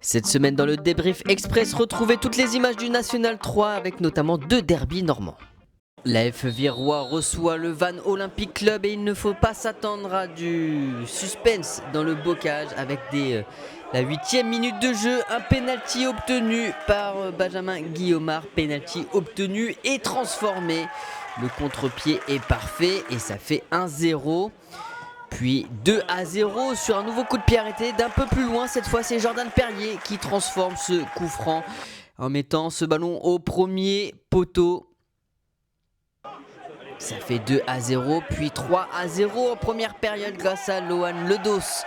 Cette semaine dans le débrief express, retrouvez toutes les images du National 3 avec notamment 2 derbys normands. L'AF Virois reçoit le Vannes Olympic Club et il ne faut pas s'attendre à du suspense dans le bocage avec la 8e minute de jeu, un penalty obtenu par Benjamin Guillaumard, penalty obtenu et transformé. Le contre-pied est parfait et ça fait 1-0. Puis 2-0 sur un nouveau coup de pied arrêté d'un peu plus loin. Cette fois, c'est Jordan Perrier qui transforme ce coup franc en mettant ce ballon au premier poteau. Ça fait 2-0, puis 3-0 en première période grâce à Lohan Ledos.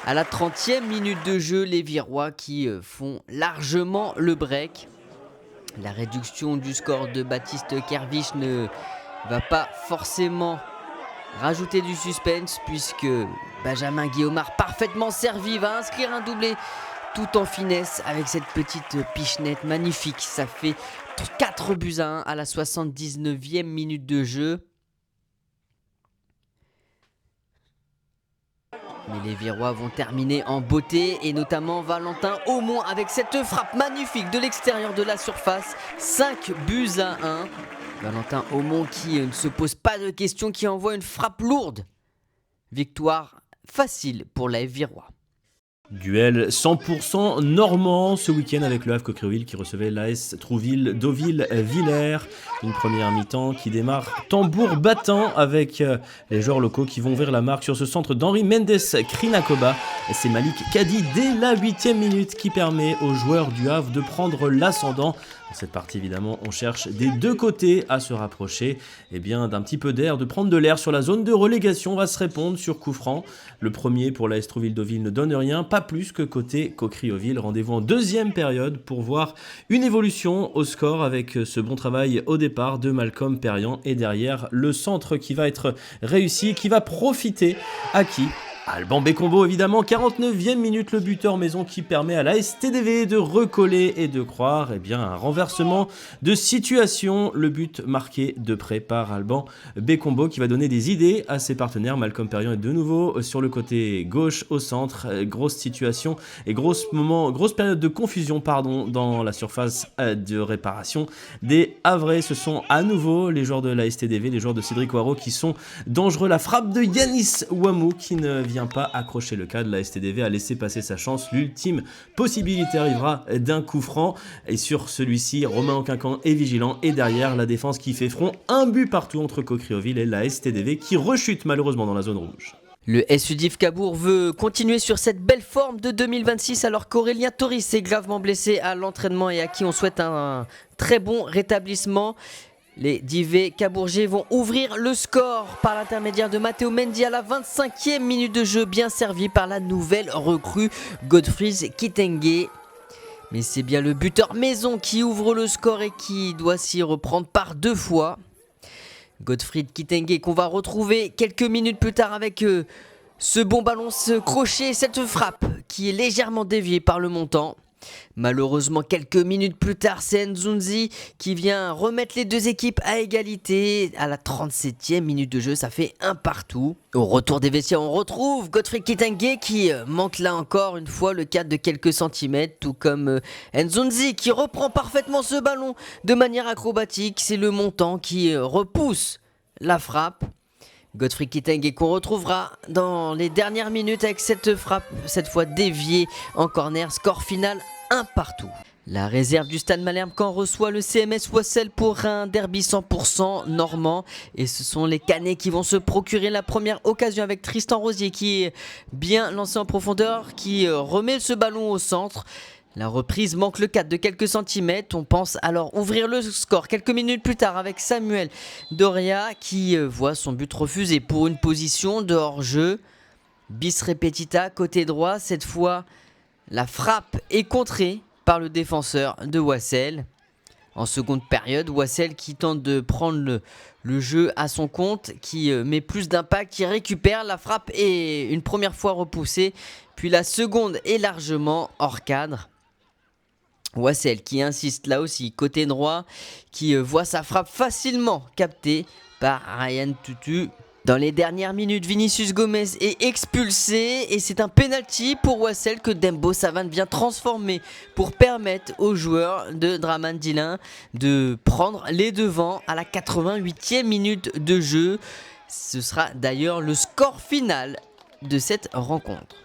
À la 30e minute de jeu, les Virois qui font largement le break. La réduction du score de Baptiste Kervich ne va pas forcément rajouter du suspense puisque Benjamin Guillaumard, parfaitement servi, va inscrire un doublé tout en finesse avec cette petite pichenette magnifique. Ça fait 4-1 à la 79e minute de jeu. Mais les Virois vont terminer en beauté et notamment Valentin Aumont avec cette frappe magnifique de l'extérieur de la surface. 5-1. Valentin Aumont qui ne se pose pas de questions, qui envoie une frappe lourde. Victoire facile pour l'AF Virois. Duel 100% normand ce week-end avec le Havre Coquereville qui recevait l'AS Trouville Deauville-Villers. Une première mi-temps qui démarre tambour battant avec les joueurs locaux qui vont ouvrir la marque sur ce centre d'Henri Mendes Krinakoba. C'est Malik Kadi dès la 8e minute qui permet aux joueurs du Havre de prendre l'ascendant. Dans cette partie, évidemment, on cherche des deux côtés à se rapprocher d'un petit peu d'air, de prendre de l'air sur la zone de relégation. On va se répondre sur coup franc. Le premier pour l'AS Trouville-Deauville ne donne rien, pas plus que côté Coquereville. Rendez-vous en deuxième période pour voir une évolution au score avec ce bon travail au départ de Malcolm Perriand et derrière le centre qui va être réussi, qui va profiter à qui ? Alban Bécombo évidemment, 49e minute, le buteur maison qui permet à la STDV de recoller et de croire un renversement de situation. Le but marqué de près par Alban Bécombo qui va donner des idées à ses partenaires. Malcolm Perriand est de nouveau sur le côté gauche au centre. Grosse situation et grosse période de confusion dans la surface de réparation des Havrais. Ce sont à nouveau les joueurs de la STDV, les joueurs de Cédric Waro qui sont dangereux. La frappe de Yanis Ouamou qui ne vient pas accrocher le cadre. La STDV a laissé passer sa chance. L'ultime possibilité arrivera d'un coup franc et sur celui-ci Romain Oquincan est vigilant et derrière la défense qui fait front. Un but partout entre Coquereville et la STDV qui rechute malheureusement dans la zone rouge. Le SUDIF Cabourg veut continuer sur cette belle forme de 2026 alors qu'Aurélien Toris est gravement blessé à l'entraînement et à qui on souhaite un très bon rétablissement. Les Divets Cabourgais vont ouvrir le score par l'intermédiaire de Matteo Mendy à la 25e minute de jeu, bien servi par la nouvelle recrue Godfried Kitenge. Mais c'est bien le buteur maison qui ouvre le score et qui doit s'y reprendre par 2 fois. Godfried Kitenge qu'on va retrouver quelques minutes plus tard avec ce bon ballon, ce crochet, cette frappe qui est légèrement déviée par le montant. Malheureusement, quelques minutes plus tard, c'est Nzunzi qui vient remettre les deux équipes à égalité. À la 37e minute de jeu, ça fait 1-1. Au retour des vestiaires, on retrouve Godfried Kitenge qui manque là encore une fois le cadre de quelques centimètres, tout comme Nzunzi qui reprend parfaitement ce ballon de manière acrobatique. C'est le montant qui repousse la frappe. Godfried Kitenge qu'on retrouvera dans les dernières minutes avec cette frappe, cette fois déviée en corner. Score final 1-1. La réserve du Stade Malherbe Caen reçoit le CMS Wassel pour un derby 100% normand. Et ce sont les Canets qui vont se procurer la première occasion avec Tristan Rosier qui est bien lancé en profondeur, qui remet ce ballon au centre. La reprise manque le cadre de quelques centimètres. On pense alors ouvrir le score quelques minutes plus tard avec Samuel Doria qui voit son but refusé pour une position de hors-jeu. Bis repetita, côté droit. Cette fois, la frappe est contrée par le défenseur de Wassel. En seconde période, Wassel qui tente de prendre le jeu à son compte, qui met plus d'impact, qui récupère. La frappe est une première fois repoussée, puis la seconde est largement hors cadre. Wassel qui insiste là aussi côté droit, qui voit sa frappe facilement captée par Ryan Tutu. Dans les dernières minutes, Vinicius Gomez est expulsé et c'est un penalty pour Wassel que Dembo Savane vient transformer pour permettre aux joueurs de Draman Dilin de prendre les devants à la 88e minute de jeu. Ce sera d'ailleurs le score final de cette rencontre.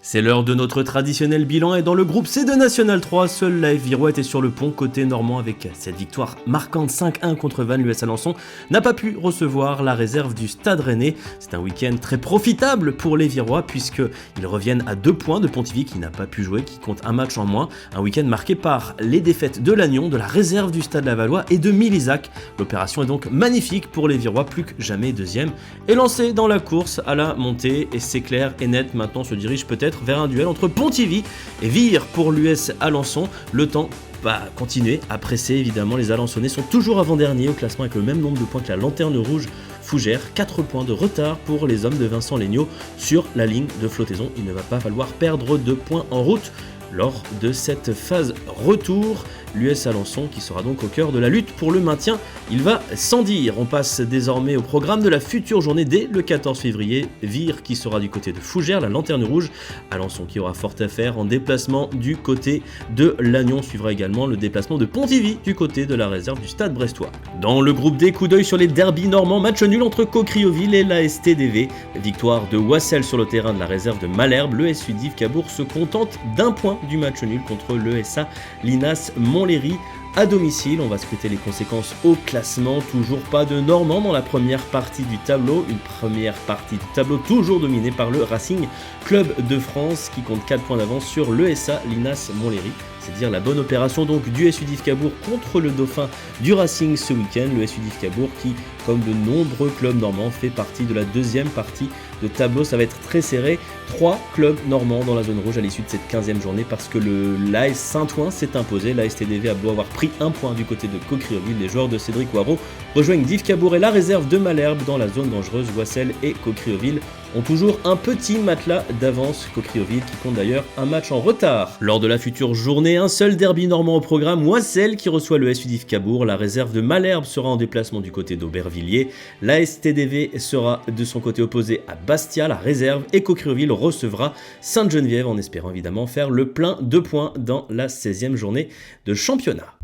C'est l'heure de notre traditionnel bilan et dans le groupe C de National 3, seul l'AF Viroite est sur le pont côté normand avec cette victoire marquante 5-1 contre Vannes. L'US Alençon n'a pas pu recevoir la réserve du Stade Rennais. C'est un week-end très profitable pour les Virois puisqu'ils reviennent à 2 points de Pontivy qui n'a pas pu jouer, qui compte un match en moins. Un week-end marqué par les défaites de Lannion, de la réserve du Stade Lavallois et de Milizac. L'opération est donc magnifique pour les Virois, plus que jamais deuxième et lancé dans la course à la montée et c'est clair et net. Maintenant se dirige peut-être vers un duel entre Pontivy et Vire pour l'US Alençon. Le temps va continuer à presser évidemment. Les Alençonnais sont toujours avant-dernier au classement avec le même nombre de points que la Lanterne Rouge Fougères. 4 points de retard pour les hommes de Vincent Legnaud sur la ligne de flottaison. Il ne va pas falloir perdre de points en route lors de cette phase retour. L'US Alençon qui sera donc au cœur de la lutte pour le maintien, il va sans dire. On passe désormais au programme de la future journée dès le 14 février. Vire qui sera du côté de Fougères, la Lanterne Rouge. Alençon qui aura fort à faire en déplacement du côté de Lannion. Suivra également le déplacement de Pontivy du côté de la réserve du Stade Brestois. Dans le groupe D, coup d'œil sur les derbys normands, match nul entre Cocrioville et la STDV. Victoire de Wassel sur le terrain de la réserve de Malherbe. Le SU d'Yves Cabourg se contente d'un point du match nul contre l'ESA Linas Montlhéry à domicile. On va scruter les conséquences au classement. Toujours pas de Normands dans la première partie du tableau. Une première partie du tableau toujours dominée par le Racing Club de France qui compte 4 points d'avance sur l'ESA Linas Montlhéry. C'est dire la bonne opération donc du SU d'Yves Cabourg contre le dauphin du Racing ce week-end. Le SU d'Yves Cabourg qui, comme de nombreux clubs normands, fait partie de la deuxième partie de tableau. Ça va être très serré. 3 clubs normands dans la zone rouge à l'issue de cette 15e journée parce que l'AS Saint-Ouen s'est imposé. La STDV a beau avoir pris un point du côté de Cocrioville. Les joueurs de Cédric Waro rejoignent d'Yves Cabourg et la réserve de Malherbe dans la zone dangereuse. Wassel et Cocrioville ont toujours un petit matelas d'avance. Cocrioville qui compte d'ailleurs un match en retard. Lors de la future journée, un seul derby normand au programme, Wassel qui reçoit le SU d'Yves Cabourg. La réserve de Malherbe sera en déplacement du côté d'Aubervilliers. La STDV sera de son côté opposé à Bastia, la réserve, et Cocrioville recevra Sainte-Geneviève en espérant évidemment faire le plein de points dans la 16e journée de championnat.